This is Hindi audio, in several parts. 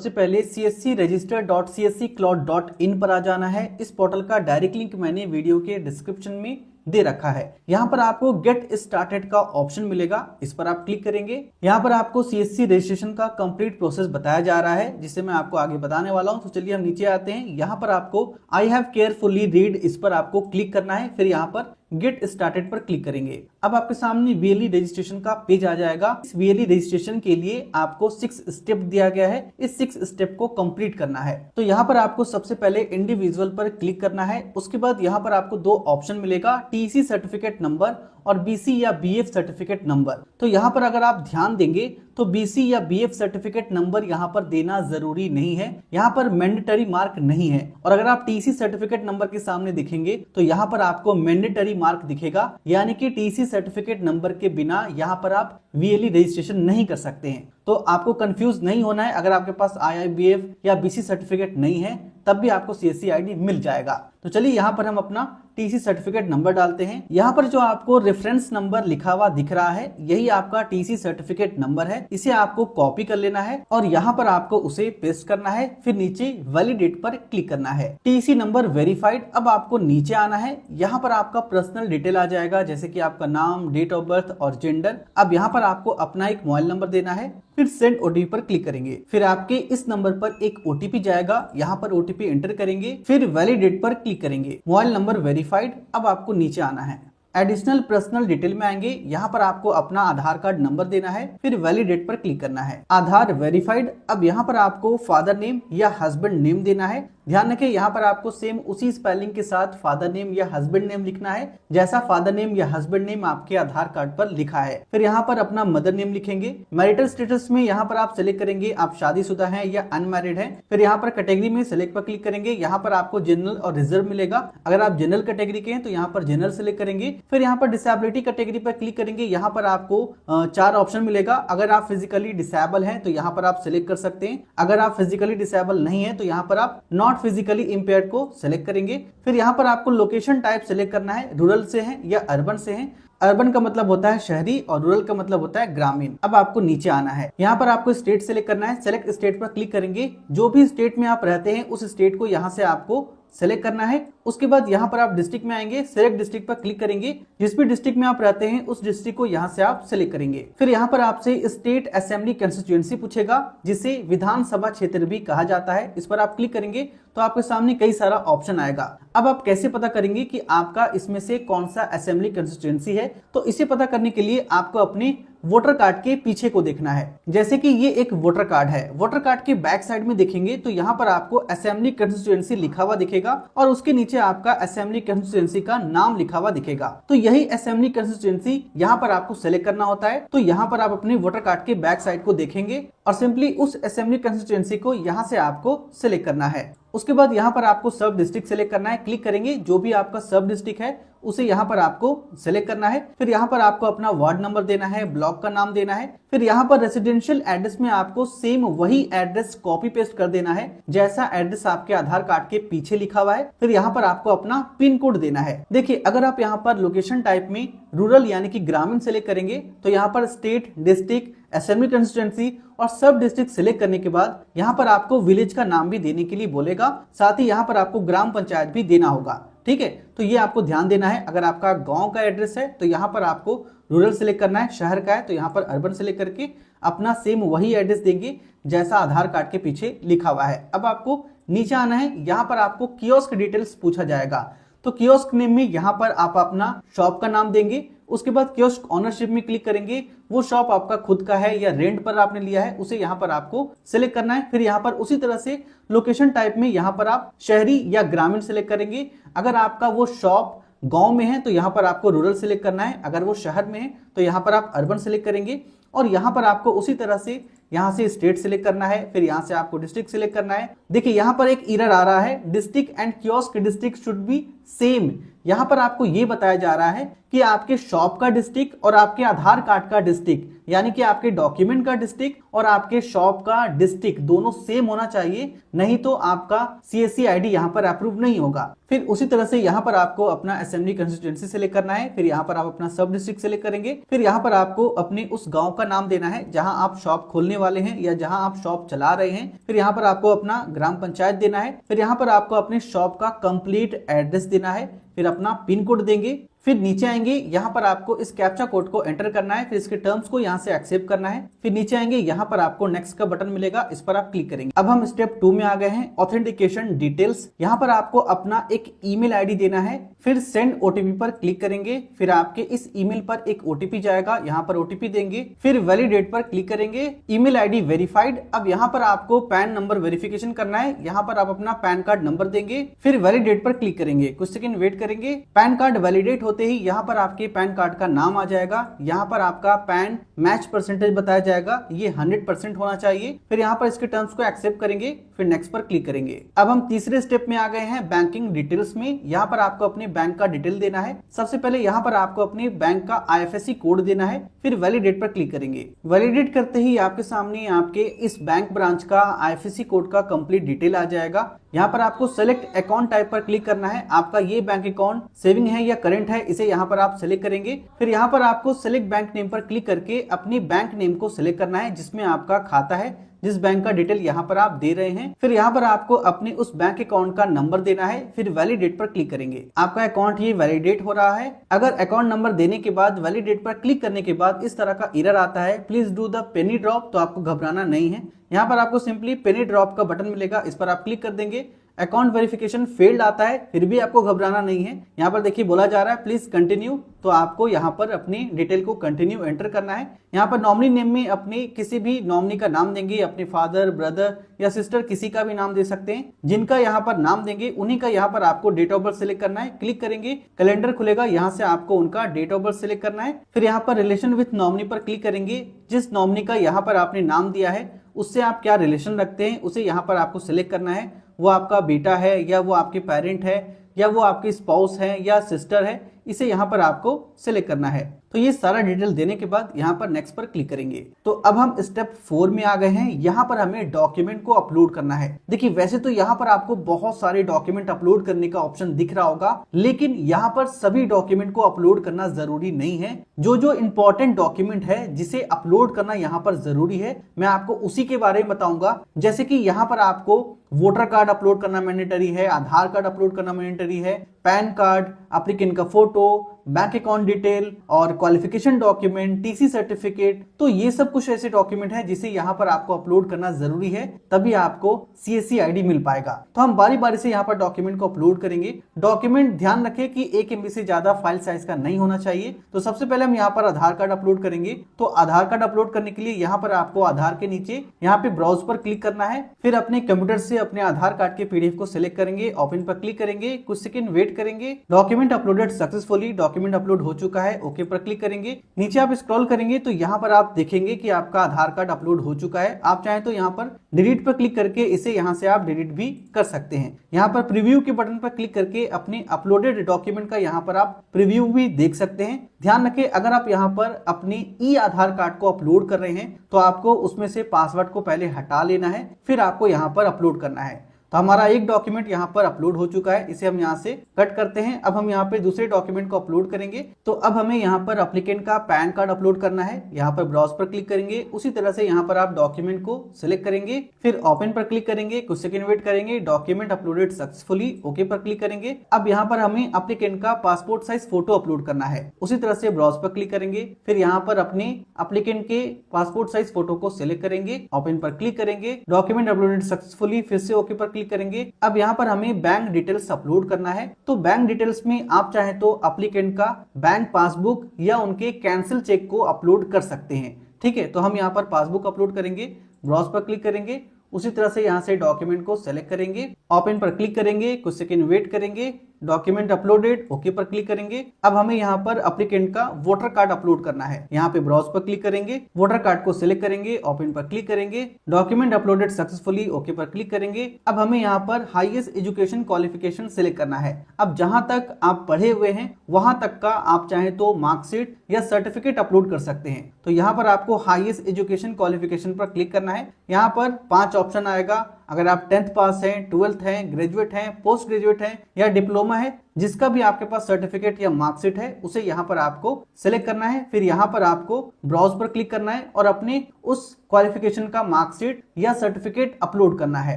सबसे पहले cscregister.csccloud.in पर आ जाना है। इस पोर्टल का डायरेक्ट लिंक मैंने वीडियो के डिस्क्रिप्शन में दे रखा है। यहाँ पर आपको गेट स्टार्टेड का ऑप्शन मिलेगा, इस पर आप क्लिक करेंगे। यहाँ पर आपको सीएससी रजिस्ट्रेशन का कंप्लीट प्रोसेस बताया जा रहा है, जिसे मैं आपको आगे बताने वाला हूँ। तो चलिए हम नीचे आते हैं। यहाँ पर आपको आई हैव केयरफुली रीड, इस पर आपको क्लिक करना है। फिर यहाँ पर गेट स्टार्टेड पर क्लिक करेंगे। अब आपके सामने वीएलई रजिस्ट्रेशन का पेज आ जाएगा। इस वीएलई रजिस्ट्रेशन के लिए आपको 6 स्टेप दिया गया है, इस 6 स्टेप को कंप्लीट करना है। तो यहाँ पर आपको सबसे पहले इंडिविजुअल पर क्लिक करना है। उसके बाद यहाँ पर आपको 2 ऑप्शन मिलेगा, टीसी सर्टिफिकेट नंबर और बीसी या बीएफ सर्टिफिकेट नंबर। तो यहाँ पर अगर आप ध्यान देंगे तो बीसी या बीएफ सर्टिफिकेट नंबर यहाँ पर देना जरूरी नहीं है, यहाँ पर मैंडेटरी मार्क नहीं है। और अगर आप टीसी सर्टिफिकेट नंबर के सामने देखेंगे तो यहाँ पर आपको मैंडेटरी मार्क दिखेगा, यानी कि टीसी सर्टिफिकेट नंबर के बिना यहाँ पर आप वीएलई रजिस्ट्रेशन नहीं कर सकते हैं। तो आपको कंफ्यूज नहीं होना है। अगर आपके पास आईआईबीएफ या बीसी सर्टिफिकेट नहीं है तब भी आपको सीएससी आईडी मिल जाएगा। तो चलिए यहाँ पर हम अपना टीसी सर्टिफिकेट नंबर डालते हैं। यहाँ पर जो आपको रेफरेंस नंबर लिखा हुआ दिख रहा है, यही आपका टीसी सर्टिफिकेट नंबर है। इसे आपको कॉपी कर लेना है और यहाँ पर आपको उसे पेस्ट करना है। फिर नीचे वैलिडेट पर क्लिक करना है। TC number verified. अब आपको नीचे आना है। यहाँ पर आपका पर्सनल डिटेल आ जाएगा, जैसे कि आपका नाम, डेट ऑफ बर्थ और जेंडर। अब यहाँ पर आपको अपना एक मोबाइल नंबर देना है। फिर सेंड ओटीपी पर क्लिक करेंगे। फिर आपके इस नंबर पर एक ओटीपी जाएगा, यहाँ पर ओटीपी एंटर करेंगे। फिर वैलिडेट पर क्लिक करेंगे। Mobile number verified. अब आपको नीचे आना है, एडिशनल पर्सनल डिटेल में आएंगे। यहाँ पर आपको अपना आधार कार्ड नंबर देना है। फिर वैलिडेट पर क्लिक करना है। आधार वेरीफाइड। अब यहाँ पर आपको फादर नेम या हस्बैंड नेम देना है। ध्यान रखें, यहाँ पर आपको सेम उसी स्पेलिंग के साथ फादर नेम या हस्बैंड नेम लिखना है, जैसा फादर नेम या हस्बैंड नेम आपके आधार कार्ड पर लिखा है। फिर यहाँ पर अपना मदर नेम लिखेंगे। मैरिटल स्टेटस में यहाँ पर आप सिलेक्ट करेंगे आप शादीशुदा हैं या अनमैरिड हैं। फिर यहाँ पर कैटेगरी में सिलेक्ट पर क्लिक करेंगे। यहाँ पर आपको जनरल और रिजर्व मिलेगा। अगर आप जनरल कैटेगरी के हैं तो यहाँ पर जनरल सिलेक्ट करेंगे। फिर यहाँ पर डिसेबिलिटी कैटेगरी पर क्लिक करेंगे। यहाँ पर आपको 4 ऑप्शन मिलेगा। अगर आप फिजिकली डिसेबल हैं तो यहाँ पर आप सिलेक्ट कर सकते हैं। अगर आप फिजिकली डिसेबल नहीं है तो यहाँ पर आप नॉट फिजिकली इंपेयर्ड को सिलेक्ट करेंगे। फिर यहाँ पर आपको लोकेशन टाइप सिलेक्ट करना है, रूरल से है या अर्बन से है। अर्बन का मतलब होता है शहरी और रूरल का मतलब होता है ग्रामीण। अब आपको नीचे आना है। यहाँ पर आपको स्टेट सिलेक्ट करना है। सेलेक्ट स्टेट पर क्लिक करेंगे। जो भी स्टेट में आप रहते हैं उस स्टेट को यहाँ से आपको सेलेक्ट करना है। उसके बाद यहाँ पर आप डिस्ट्रिक्ट में आएंगे। सिलेक्ट डिस्ट्रिक्ट पर क्लिक करेंगे। जिस भी डिस्ट्रिक्ट में आप रहते हैं उस डिस्ट्रिक्ट को यहाँ से आप सिलेक्ट करेंगे। फिर यहाँ पर आपसे स्टेट असेंबली कंस्टिट्यूएंसी पूछेगा, जिसे विधानसभा क्षेत्र भी कहा जाता है। इस पर आप क्लिक करेंगे तो आपके सामने कई सारा ऑप्शन आएगा। अब आप कैसे पता करेंगे कि आपका इसमें से कौन सा असेंबली कंस्टिट्यूएंसी है? तो इसे पता करने के लिए आपको अपने वोटर कार्ड के पीछे को देखना है। जैसे कि ये एक वोटर कार्ड है। वोटर कार्ड के बैक साइड में देखेंगे तो यहाँ पर आपको असेंबली कंस्टिट्यूएंसी लिखा हुआ दिखेगा और उसके नीचे आपका असेंबली कंस्टिट्यूएंसी का नाम लिखा हुआ दिखेगा। तो यही असेंबली कंस्टिट्यूएंसी यहाँ पर आपको सेलेक्ट करना होता है। तो यहाँ पर आप अपने वोटर कार्ड के बैक साइड को देखेंगे और सिंपली उस असेंबली कंस्टिट्यूएंसी को यहाँ से आपको सिलेक्ट करना है। उसके बाद यहाँ पर आपको सब डिस्ट्रिक्ट सेलेक्ट करना है। क्लिक करेंगे, जो भी आपका सब डिस्ट्रिक्ट है उसे यहाँ पर आपको सेलेक्ट करना है। फिर यहाँ पर आपको अपना वार्ड नंबर देना है, ब्लॉक का नाम देना है। फिर यहाँ पर रेसिडेंशियल एड्रेस में आपको सेम वही एड्रेस कॉपी पेस्ट कर देना है, जैसा एड्रेस आपके आधार कार्ड के पीछे लिखा हुआ है। फिर यहाँ पर आपको अपना पिन कोड देना है। देखिए, अगर आप यहाँ पर लोकेशन टाइप में रूरल यानी कि ग्रामीण सेलेक्ट करेंगे तो यहाँ पर स्टेट, डिस्ट्रिक्ट, असेंबली कंस्टिट्यूएंसी और सब डिस्ट्रिक्ट सिलेक्ट करने के बाद यहाँ पर आपको विलेज का नाम भी देने के लिए बोलेगा। साथ ही यहाँ पर आपको ग्राम पंचायत भी देना होगा। ठीक है, तो ये आपको ध्यान देना है। अगर आपका गांव का एड्रेस है तो यहाँ पर आपको रूरल सिलेक्ट करना है। शहर का है तो यहाँ पर अर्बन सिलेक्ट करके अपना सेम वही एड्रेस देंगे जैसा आधार कार्ड के पीछे लिखा हुआ है। अब आपको नीचे आना है। यहाँ पर आपको कियोस्क डिटेल्स पूछा जाएगा। तो कियोस्क नेम में यहाँ पर आप अपना शॉप का नाम देंगे। उसके बाद कियोस्क ओनरशिप में क्लिक करेंगे। वो शॉप आपका खुद का है या रेंट पर आपने लिया है उसे यहाँ पर आपको सिलेक्ट करना है। फिर यहाँ पर उसी तरह से लोकेशन टाइप में यहाँ पर आप शहरी या ग्रामीण सिलेक्ट करेंगे। अगर आपका वो शॉप गांव में है तो यहाँ पर आपको रूरल सिलेक्ट करना है। अगर वो शहर में है तो यहाँ पर आप अर्बन सिलेक्ट करेंगे। और यहाँ पर आपको उसी तरह से यहाँ से स्टेट सिलेक्ट करना है। फिर यहाँ से आपको डिस्ट्रिक्ट सिलेक्ट करना है। देखिए, यहाँ पर एक एरर आ रहा है, district and kiosk district should be same. यहाँ पर आपको ये बताया जा रहा है कि आपके शॉप का डिस्ट्रिक्ट और आपके आधार कार्ड का डिस्ट्रिक्ट, यानी कि आपके डॉक्यूमेंट का डिस्ट्रिक्ट और आपके शॉप का डिस्ट्रिक्ट दोनों सेम होना चाहिए, नहीं तो आपका सीएससी आईडी यहाँ पर अप्रूव नहीं होगा। फिर उसी तरह से यहाँ पर आपको अपना असेंबली कंस्टिट्यूएंसी सेलेक्ट करना है। फिर यहाँ पर आप अपना सब डिस्ट्रिक्ट सेलेक्ट करेंगे। फिर यहाँ पर आपको अपने उस गांव का नाम देना है जहां आप शॉप खोलने खोलने वाले हैं या जहां आप शॉप चला रहे हैं। फिर यहाँ पर आपको अपना ग्राम पंचायत देना है। फिर यहाँ पर आपको अपने शॉप का कंप्लीट एड्रेस देना है। फिर अपना पिन कोड देंगे। फिर नीचे आएंगे, यहाँ पर आपको इस कैप्चा कोड को एंटर करना है। फिर इसके टर्म्स को यहाँ से एक्सेप्ट करना है। फिर नीचे आएंगे, यहाँ पर आपको नेक्स्ट का बटन मिलेगा, इस पर आप क्लिक करेंगे। अब हम स्टेप 2 में आ गए हैं, ऑथेंटिकेशन डिटेल्स। यहाँ पर आपको अपना एक ईमेल आईडी देना है। फिर सेंड ओटीपी पर क्लिक करेंगे। फिर आपके इस ईमेल पर एक ओटीपी जाएगा, यहाँ पर ओटीपी देंगे। फिर वैलिडेट पर क्लिक करेंगे। Email ID verified. अब यहाँ पर आपको पैन नंबर वेरिफिकेशन करना है। यहाँ पर आप अपना पैन कार्ड नंबर देंगे। फिर वैलिडेट पर क्लिक करेंगे, कुछ सेकंड वेट करेंगे। पैन कार्ड वैलिडेट होते ही यहाँ पर आपके पैन कार्ड का नाम आ जाएगा। यहाँ पर आपका पैन मैच परसेंटेज बताया जाएगा, ये 100% होना चाहिए। फिर यहाँ पर इसके टर्म्स को एक्सेप्ट करेंगे। फिर नेक्स्ट पर क्लिक करेंगे। अब हम तीसरे स्टेप में आ गए हैं, बैंकिंग डिटेल्स में। यहाँ पर आपको अपने बैंक का डिटेल देना है। सबसे पहले यहाँ पर आपको अपने बैंक का IFSC कोड देना है। फिर वैलिडेट पर क्लिक करेंगे। वैलिडेट करते ही आपके सामने आपके इस बैंक ब्रांच का IFSC कोड का कंप्लीट डिटेल आ जाएगा। यहाँ पर आपको सेलेक्ट अकाउंट टाइप पर क्लिक करना है। आपका ये बैंक अकाउंट सेविंग है या करंट है, इसे यहाँ पर आप सेलेक्ट करेंगे। फिर यहाँ पर आपको सेलेक्ट बैंक नेम पर क्लिक करके अपनी बैंक नेम को सिलेक्ट करना है जिसमें आपका खाता है, जिस बैंक का डिटेल यहाँ पर आप दे रहे हैं। फिर यहाँ पर आपको अपने उस बैंक अकाउंट का नंबर देना है। फिर वैलिडेट पर क्लिक करेंगे। आपका अकाउंट ये वैलिडेट हो रहा है। अगर अकाउंट नंबर देने के बाद वैलिडेट पर क्लिक करने के बाद इस तरह का एरर आता है, please do the Penney drop, तो आपको घबराना नहीं है। यहाँ पर आपको सिंपली पेनी ड्रॉप का बटन मिलेगा, इस पर आप क्लिक कर देंगे। अकाउंट वेरिफिकेशन फेल्ड आता है, फिर भी आपको घबराना नहीं है। यहाँ पर देखिए बोला जा रहा है प्लीज कंटिन्यू, तो आपको यहाँ पर अपनी डिटेल को कंटिन्यू एंटर करना है। यहाँ पर नॉमिनी नेम में अपनी किसी भी नॉमिनी का नाम देंगे, अपने फादर, ब्रदर या सिस्टर किसी का भी नाम दे सकते हैं। जिनका यहाँ पर नाम देंगे उन्हीं का यहाँ पर आपको डेट ऑफ बर्थ सिलेक्ट करना है। क्लिक करेंगे, कैलेंडर खुलेगा, यहाँ से आपको उनका डेट ऑफ बर्थ सिलेक्ट करना है। फिर यहाँ पर रिलेशन विथ नॉमिनी पर क्लिक करेंगे। जिस नॉमिनी का यहाँ पर आपने नाम दिया है उससे आप क्या रिलेशन रखते हैं उसे यहाँ पर आपको सिलेक्ट करना है। वो आपका बेटा है या वो आपके पेरेंट है या वो आपके स्पाउस है या सिस्टर है, इसे यहाँ पर आपको सिलेक्ट करना है। तो ये सारा डिटेल देने के बाद यहाँ पर नेक्स्ट पर क्लिक करेंगे। तो अब हम स्टेप 4 में आ गए हैं। यहाँ पर हमें डॉक्यूमेंट को अपलोड करना है। देखिए वैसे तो यहाँ पर आपको बहुत सारे डॉक्यूमेंट अपलोड करने का ऑप्शन दिख रहा होगा, लेकिन यहाँ पर सभी डॉक्यूमेंट को अपलोड करना जरूरी नहीं है। जो जो इंपॉर्टेंट डॉक्यूमेंट है जिसे अपलोड करना यहाँ पर जरूरी है, मैं आपको उसी के बारे में बताऊंगा। जैसे कि यहाँ पर आपको वोटर कार्ड अपलोड करना मैंडेटरी है, आधार कार्ड अपलोड करना मैंडेटरी है, पैन कार्ड, एप्लीकेंट का फोटो, बैंक अकाउंट डिटेल और क्वालिफिकेशन डॉक्यूमेंट, टीसी सर्टिफिकेट। तो ये सब कुछ ऐसे डॉक्यूमेंट है जिसे यहाँ पर आपको अपलोड करना जरूरी है, तभी आपको CSC ID मिल पाएगा। तो हम बारी बारी से यहाँ पर डॉक्यूमेंट को अपलोड करेंगे। डॉक्यूमेंट ध्यान रखें कि 1 MB से ज्यादा फाइल साइज का नहीं होना चाहिए। तो सबसे पहले हम यहाँ पर आधार कार्ड अपलोड करेंगे। तो आधार कार्ड अपलोड करने के लिए यहाँ पर आपको आधार के नीचे यहाँ पे ब्राउज पर क्लिक करना है। फिर अपने कंप्यूटर से अपने आधार कार्ड के PDF को सिलेक्ट करेंगे, ओपन पर क्लिक करेंगे, कुछ सेकंड वेट करेंगे। Document uploaded successfully, document upload हो चुका है, ओके पर क्लिक करेंगे। नीचे आप स्क्रॉल करेंगे तो यहाँ पर आप देखेंगे कि आपका आधार कार्ड अपलोड हो चुका है। आप चाहें तो यहाँ पर डिलीट पर क्लिक करके इसे यहाँ से आप डिलीट भी कर सकते हैं। यहाँ पर प्रीव्यू के बटन पर क्लिक करके अपने अपलोडेड डॉक्यूमेंट का यहाँ पर आप प्रीव्यू भी देख सकते हैं। ध्यान रखें, अगर आप यहाँ पर अपनी आधार कार्ड को अपलोड कर रहे हैं तो आपको उसमें से पासवर्ड को पहले हटा लेना है, फिर आपको यहाँ पर अपलोड करना है। तो हमारा एक डॉक्यूमेंट यहाँ पर अपलोड हो चुका है, इसे हम यहाँ से कट करते हैं। अब हम यहाँ पे दूसरे डॉक्यूमेंट को अपलोड करेंगे। तो अब हमें यहाँ पर एप्लीकेंट का पैन कार्ड अपलोड करना है। यहाँ पर ब्राउज पर क्लिक करेंगे, उसी तरह से यहाँ पर आप डॉक्यूमेंट को सिलेक्ट करेंगे, फिर ओपन पर क्लिक करेंगे, कुछ सेकंड वेट करेंगे। डॉक्यूमेंट अपलोडेड सक्सेसफुली, ओके पर क्लिक करेंगे। अब यहाँ पर हमें एप्लीकेंट का पासपोर्ट साइज फोटो अपलोड करना है। उसी तरह से ब्राउज पर क्लिक करेंगे, फिर यहाँ पर अपने एप्लीकेंट के पासपोर्ट साइज फोटो को सिलेक्ट करेंगे, ओपन पर क्लिक करेंगे। डॉक्यूमेंट अपलोडेड सक्सेसफुली, फिर से ओके पर क्लिक करेंगे। अब यहाँ पर हमें बैंक डिटेल्स अपलोड करना है। तो बैंक डिटेल्स में आप चाहे तो एप्लीकेंट का बैंक पासबुक या उनके कैंसिल चेक को अपलोड कर सकते हैं। ठीक है, तो हम यहाँ पर पासबुक अपलोड करेंगे, ब्राउज पर क्लिक करेंगे, उसी तरह से यहाँ से डॉक्यूमेंट को सेलेक्ट करेंगे, ओपन पर क्लिक करेंगे, कुछ सेकंड वेट करेंगे। डॉक्यूमेंट अपलोडेड, ओके पर क्लिक करेंगे। अब हमें यहाँ पर एप्लीकेंट का वोटर कार्ड अपलोड करना है। यहाँ पे ब्राउज पर क्लिक करेंगे, वोटर कार्ड को सिलेक्ट करेंगे, ओपन पर क्लिक करेंगे। डॉक्यूमेंट अपलोडेड सक्सेसफुली, ओके पर क्लिक करेंगे। अब हमें यहाँ पर हाईएस्ट एजुकेशन क्वालिफिकेशन सिलेक्ट करना है। अब जहां तक आप पढ़े हुए हैं वहां तक का आप चाहे तो मार्कशीट या सर्टिफिकेट अपलोड कर सकते हैं। तो यहाँ पर आपको हाईएस्ट एजुकेशन क्वालिफिकेशन पर क्लिक करना है। यहाँ पर 5 ऑप्शन आएगा। अगर आप 10th पास हैं, 12th हैं, ग्रेजुएट हैं, पोस्ट ग्रेजुएट हैं या डिप्लोमा है जिसका भी आपके पास सर्टिफिकेट या मार्कशीट है उसे यहाँ पर आपको सिलेक्ट करना है। फिर यहाँ पर आपको ब्राउज पर क्लिक करना है और अपने उस क्वालिफिकेशन का मार्कशीट या सर्टिफिकेट अपलोड करना है।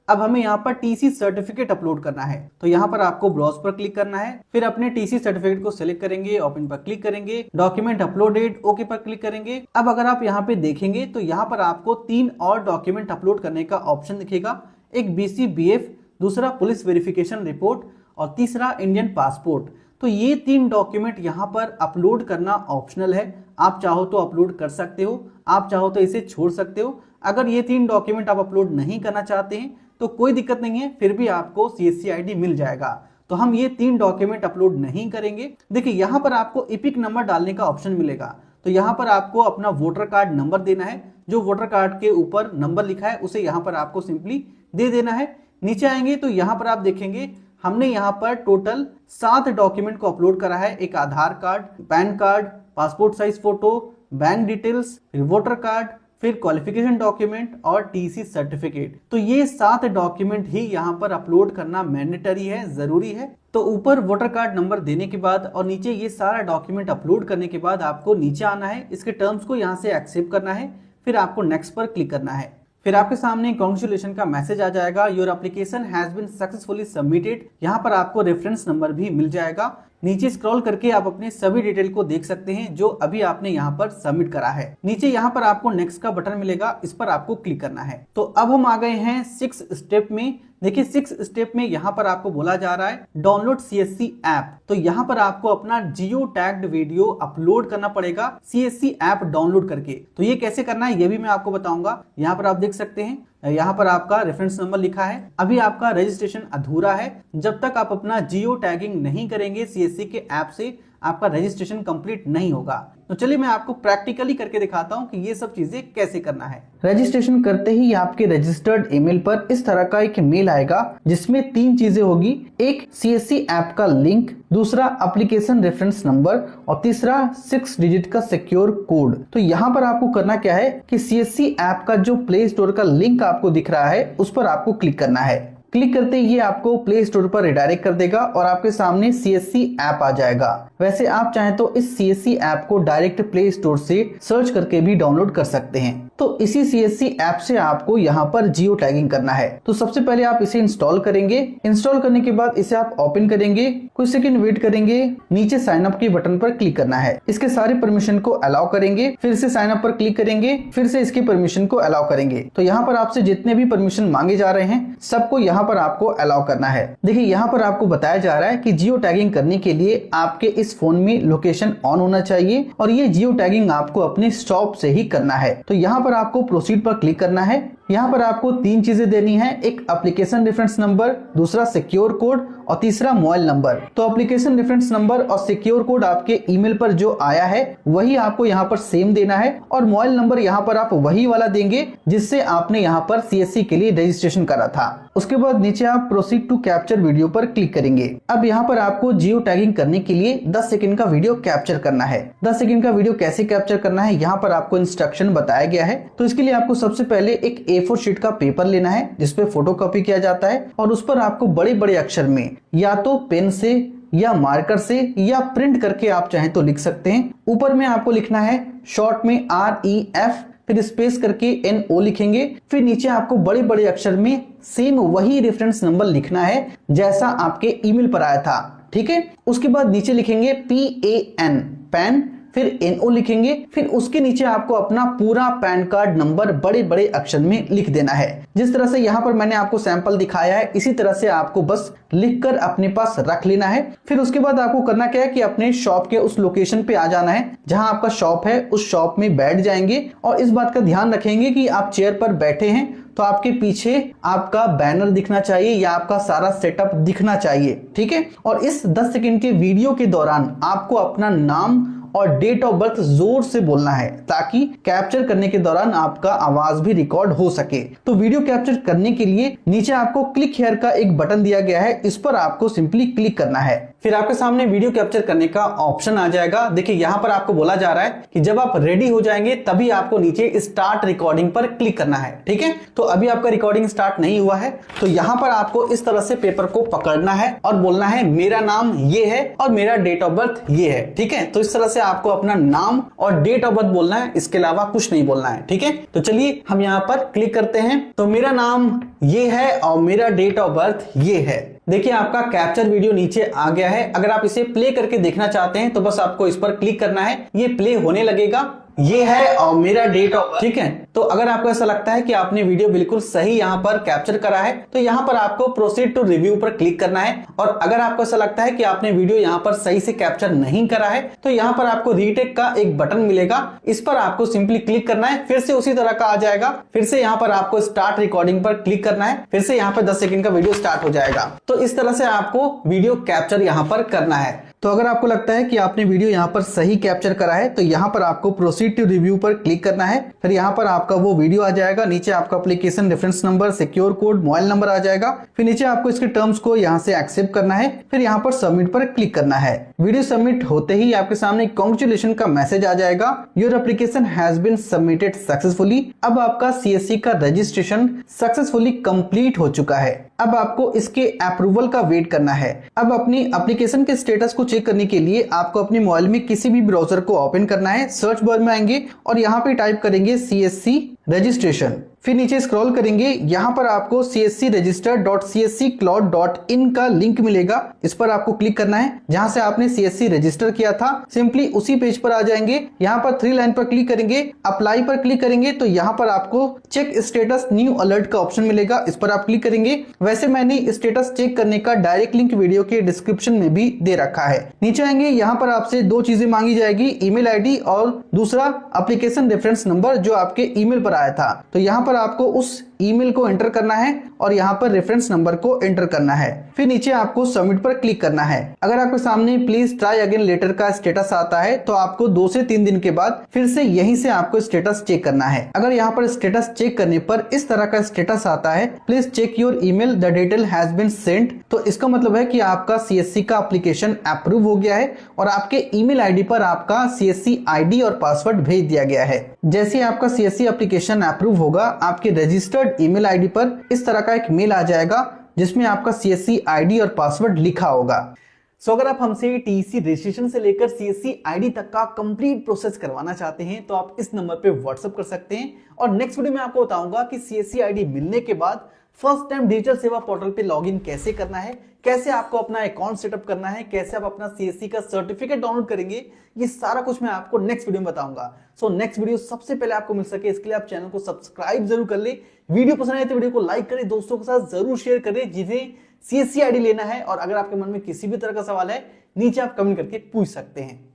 अब हमें यहाँ पर टीसी सर्टिफिकेट अपलोड करना है, तो यहाँ पर आपको ब्राउज पर क्लिक करना है। फिर अपने टीसी सर्टिफिकेट को सिलेक्ट करेंगे, ओपन पर क्लिक करेंगे, डॉक्यूमेंट अपलोडेड ओके पर क्लिक करेंगे। अब अगर आप यहाँ पे देखेंगे तो यहाँ पर आपको 3 और डॉक्यूमेंट अपलोड करने का ऑप्शन दिखेगा। एक BCBF, दूसरा पुलिस वेरिफिकेशन रिपोर्ट और तीसरा इंडियन पासपोर्ट। तो ये 3 डॉक्यूमेंट यहाँ पर अपलोड करना ऑप्शनल है। आप चाहो तो अपलोड कर सकते हो, आप चाहो तो इसे छोड़ सकते हो। अगर ये 3 डॉक्यूमेंट आप अपलोड नहीं करना चाहते हैं तो कोई दिक्कत नहीं है, फिर भी आपको CSC ID मिल जाएगा। तो हम ये 3 डॉक्यूमेंट अपलोड नहीं करेंगे। देखिए यहाँ पर आपको इपिक नंबर डालने का ऑप्शन मिलेगा, तो यहाँ पर आपको अपना वोटर कार्ड नंबर देना है। जो वोटर कार्ड के ऊपर नंबर लिखा है उसे यहाँ पर आपको सिंपली दे देना है। नीचे आएंगे तो यहाँ पर आप देखेंगे हमने यहाँ पर टोटल 7 डॉक्यूमेंट को अपलोड करा है। एक Aadhaar card, pan card, passport size photo, bank details, फिर वोटर कार्ड, फिर क्वालिफिकेशन डॉक्यूमेंट और टीसी सर्टिफिकेट। तो ये 7 डॉक्यूमेंट ही यहाँ पर अपलोड करना मैंडेटरी है, जरूरी है। तो ऊपर वोटर कार्ड नंबर देने के बाद और नीचे ये सारा डॉक्यूमेंट अपलोड करने के बाद आपको नीचे आना है, इसके टर्म्स को यहाँ से एक्सेप्ट करना है, फिर आपको नेक्स्ट पर क्लिक करना है। फिर आपके सामने कांग्रेचुलेशन का मैसेज आ जाएगा, your application has been successfully submitted. यहाँ पर आपको रेफरेंस नंबर भी मिल जाएगा। नीचे स्क्रॉल करके आप अपने सभी डिटेल को देख सकते हैं जो अभी आपने यहाँ पर सबमिट करा है। नीचे यहाँ पर आपको नेक्स्ट का बटन मिलेगा, इस पर आपको क्लिक करना है। तो अब हम आ गए हैं 6 स्टेप में। देखिए 6 स्टेप में यहाँ पर आपको बोला जा रहा है डाउनलोड CSC ऐप। तो यहाँ पर आपको अपना जियो टैग्ड वीडियो अपलोड करना पड़ेगा CSC ऐप डाउनलोड करके। तो ये कैसे करना है ये भी मैं आपको बताऊंगा। यहाँ पर आप देख सकते हैं, यहाँ पर आपका रेफरेंस नंबर लिखा है। अभी आपका रजिस्ट्रेशन अधूरा है। जब तक आप अपना जियो टैगिंग नहीं करेंगे CSC के ऐप से आपका रजिस्ट्रेशन कंप्लीट नहीं होगा। तो चलिए मैं आपको प्रैक्टिकली करके दिखाता हूं कि ये सब चीजें कैसे करना है। रजिस्ट्रेशन करते ही आपके रजिस्टर्ड ईमेल पर इस तरह का एक मेल आएगा जिसमें 3 चीजें होगी। एक CSC ऐप का लिंक, दूसरा एप्लीकेशन रेफरेंस नंबर और तीसरा 6 डिजिट का सिक्योर कोड। तो यहाँ पर आपको करना क्या है कि CSC ऐप का जो प्ले स्टोर का लिंक आपको दिख रहा है उस पर आपको क्लिक करना है। क्लिक करते ही ये आपको प्ले स्टोर पर रिडायरेक्ट कर देगा और आपके सामने CSC ऐप आ जाएगा। वैसे आप चाहें तो इस CSC ऐप को डायरेक्ट प्ले स्टोर से सर्च करके भी डाउनलोड कर सकते हैं। तो इसी CSC ऐप से आपको यहाँ पर जियो टैगिंग करना है। तो सबसे पहले आप इसे इंस्टॉल करेंगे। इंस्टॉल करने के बाद इसे आप ओपन करेंगे, कुछ सेकंड वेट करेंगे, नीचे साइन अप के बटन पर क्लिक करना है। इसके सारे परमिशन को अलाउ करेंगे, फिर से साइन अप पर क्लिक करेंगे, फिर से इसके परमिशन को अलाउ करेंगे। तो यहाँ पर आपसे जितने भी परमिशन मांगे जा रहे हैं सबको यहाँ पर आपको अलाउ करना है। देखिए यहाँ पर आपको बताया जा रहा है कि जियो टैगिंग करने के लिए आपके इस फोन में लोकेशन ऑन होना चाहिए और ये जियो टैगिंग आपको अपने शॉप से ही करना है। तो यहाँ पर आपको प्रोसीड पर क्लिक करना है। यहाँ पर आपको 3 चीजें देनी है, एक एप्लीकेशन रेफरेंस नंबर, दूसरा सिक्योर कोड और तीसरा मोबाइल नंबर। तो एप्लीकेशन रेफरेंस नंबर और सिक्योर कोड आपके ईमेल पर जो आया है वही आपको यहाँ पर सेम देना है और मोबाइल नंबर यहाँ पर आप वही वाला देंगे जिससे आपने यहाँ पर CSC के लिए रजिस्ट्रेशन करा था। उसके बाद नीचे आप प्रोसीड टू कैप्चर वीडियो पर क्लिक करेंगे। अब यहाँ पर आपको जियो टैगिंग करने के लिए 10 सेकंड का वीडियो कैप्चर करना है। 10 सेकंड का वीडियो कैसे कैप्चर करना है यहाँ पर आपको इंस्ट्रक्शन बताया गया है। तो इसके लिए आपको सबसे पहले एक A4 शीट का पेपर लेना है जिसपे फोटो कॉपी किया जाता है और उस पर आपको बड़े बड़े अक्षर में या तो पेन से या मार्कर से या प्रिंट करके आप चाहें तो लिख सकते हैं। ऊपर में आपको लिखना है शॉर्ट में REF, फिर स्पेस करके NO लिखेंगे। फिर नीचे आपको बड़े बड़े अक्षर में सेम वही रेफरेंस नंबर लिखना है जैसा आपके ईमेल पर आया था, ठीक है। उसके बाद नीचे लिखेंगे PAN, पैन, फिर NO लिखेंगे। फिर उसके नीचे आपको अपना पूरा पैन कार्ड नंबर बड़े बड़े अक्षर में लिख देना है। जिस तरह से यहाँ पर मैंने आपको सैंपल दिखाया है इसी तरह से आपको बस लिखकर अपने पास रख लेना है। फिर उसके बाद आपको करना क्या है कि अपने शॉप के उस लोकेशन पे आ जाना है जहां आपका शॉप है, उस शॉप में बैठ जाएंगे और इस बात का ध्यान रखेंगे कि आप चेयर पर बैठे हैं तो आपके पीछे आपका बैनर दिखना चाहिए या आपका सारा सेटअप दिखना चाहिए, ठीक है। और इस 10 सेकंड के वीडियो के दौरान आपको अपना नाम और डेट ऑफ बर्थ जोर से बोलना है ताकि कैप्चर करने के दौरान आपका आवाज भी रिकॉर्ड हो सके। तो वीडियो कैप्चर करने के लिए नीचे आपको क्लिक हियर का एक बटन दिया गया है, इस पर आपको सिंपली क्लिक करना है। फिर आपके सामने वीडियो कैप्चर करने का ऑप्शन आ जाएगा। देखिए यहाँ पर आपको बोला जा रहा है कि जब आप रेडी हो जाएंगे तभी आपको नीचे स्टार्ट रिकॉर्डिंग पर क्लिक करना है। ठीक है, तो अभी आपका रिकॉर्डिंग स्टार्ट नहीं हुआ है, तो यहाँ पर आपको इस तरह से पेपर को पकड़ना है और बोलना है मेरा नाम ये है और मेरा डेट ऑफ बर्थ ये है। ठीक है, तो इस तरह से आपको अपना नाम और डेट ऑफ बर्थ बोलना है, इसके अलावा कुछ नहीं बोलना है। ठीक है, तो चलिए हम यहाँ पर क्लिक करते हैं। तो मेरा नाम ये है और मेरा डेट ऑफ बर्थ ये है। देखिए आपका कैप्चर वीडियो नीचे आ गया है। अगर आप इसे प्ले करके देखना चाहते हैं तो बस आपको इस पर क्लिक करना है, ये प्ले होने लगेगा। ये है और मेरा डेट ऑफ, ठीक है। तो अगर आपको ऐसा लगता है कि आपने वीडियो बिल्कुल सही यहाँ पर कैप्चर करा है तो यहाँ पर आपको प्रोसीड टू रिव्यू पर क्लिक करना है। और अगर आपको ऐसा लगता है कि आपने वीडियो यहाँ पर सही से कैप्चर नहीं करा है तो यहाँ पर आपको रीटेक का एक बटन मिलेगा, इस पर आपको सिंपली क्लिक करना है। फिर से उसी तरह का आ जाएगा, फिर से यहाँ पर आपको स्टार्ट रिकॉर्डिंग पर क्लिक करना है, फिर से यहाँ पर 10 सेकंड का वीडियो स्टार्ट हो जाएगा। तो इस तरह से आपको वीडियो कैप्चर यहाँ पर करना है। तो अगर आपको लगता है कि आपने वीडियो यहाँ पर सही कैप्चर करा है तो यहाँ पर आपको प्रोसीड टू रिव्यू पर क्लिक करना है। फिर यहाँ पर आपका वो वीडियो आ जाएगा, नीचे आपका application reference number, secure code, mobile number आ जाएगा। फिर नीचे आपको इसके टर्म्स को यहाँ से एक्सेप्ट करना है, फिर यहाँ पर सबमिट पर क्लिक करना है। वीडियो सबमिट होते ही आपके सामने कांग्रेचुलेशन का मैसेज आ जाएगा, your application has been submitted successfully. अब आपका CSC का रजिस्ट्रेशन सक्सेसफुली कंप्लीट हो चुका है। अब आपको इसके अप्रूवल का वेट करना है। अब अपनी एप्लीकेशन के स्टेटस को चेक करने के लिए आपको अपने मोबाइल में किसी भी ब्राउजर को ओपन करना है। सर्च बार में आएंगे और यहाँ पे टाइप करेंगे CSC रजिस्ट्रेशन, फिर नीचे स्क्रॉल करेंगे, यहाँ पर आपको cscregister.csccloud.in का लिंक मिलेगा, इस पर आपको क्लिक करना है। जहां से आपने CSC रजिस्टर किया था सिंपली उसी पेज पर आ जाएंगे। यहाँ पर 3 लाइन पर क्लिक करेंगे, अप्लाई पर क्लिक करेंगे तो यहाँ पर आपको चेक स्टेटस न्यू अलर्ट का ऑप्शन मिलेगा, इस पर आप क्लिक करेंगे। वैसे मैंने स्टेटस चेक करने का डायरेक्ट लिंक वीडियो के डिस्क्रिप्शन में भी दे रखा है। नीचे आएंगे, यहाँ पर आपसे 2 चीजें मांगी जाएगी, ईमेल ID और दूसरा एप्लीकेशन रेफरेंस नंबर जो आपके ईमेल पर आया था। तो यहाँ पर आपको उस ईमेल को एंटर करना है और यहाँ पर रेफरेंस नंबर को एंटर करना है। फिर नीचे आपको सबमिट पर क्लिक करना है। अगर आपके सामने प्लीज ट्राई अगेन लेटर का स्टेटस आता है तो आपको 2 से 3 दिन के बाद फिर से यहीं से आपको स्टेटस चेक करना है। अगर यहाँ पर स्टेटस चेक करने पर इस तरह का स्टेटस आता है, please check your email, the detail has been sent, तो इसका मतलब है कि आपका CSC का एप्लीकेशन अप्रूव हो गया है और आपके ईमेल ID पर आपका CSC ID और पासवर्ड भेज दिया गया है। जैसे आपका CSC एप्लीकेशन अप्रूव होगा, आपके रजिस्टर्ड ईमेल ID पर इस तरह का एक मेल आ जाएगा जिसमें आपका CSC ID और पासवर्ड लिखा होगा। सो अगर आप हमसे TEC रजिस्ट्रेशन से लेकर CSC ID तक का कंप्लीट प्रोसेस करवाना चाहते हैं तो आप इस नंबर पे व्हाट्सएप कर सकते हैं। और नेक्स्ट वीडियो में आपको बताऊंगा कि CSC ID मिलने के बाद फर्स्ट टाइम डिजिटल सेवा पोर्टल पे लॉगिन कैसे करना है, कैसे आपको अपना अकाउंट सेटअप करना है, कैसे आप अपना CSC का सर्टिफिकेट डाउनलोड करेंगे, ये सारा कुछ मैं आपको नेक्स्ट वीडियो में बताऊंगा। सो नेक्स्ट वीडियो सबसे पहले आपको मिल सके इसके लिए आप चैनल को सब्सक्राइब जरूर कर ले। वीडियो पसंद आए तो वीडियो को लाइक करें, दोस्तों के साथ जरूर शेयर करें जिन्हें CSC ID लेना है। और अगर आपके मन में किसी भी तरह का सवाल है नीचे आप कमेंट करके पूछ सकते हैं।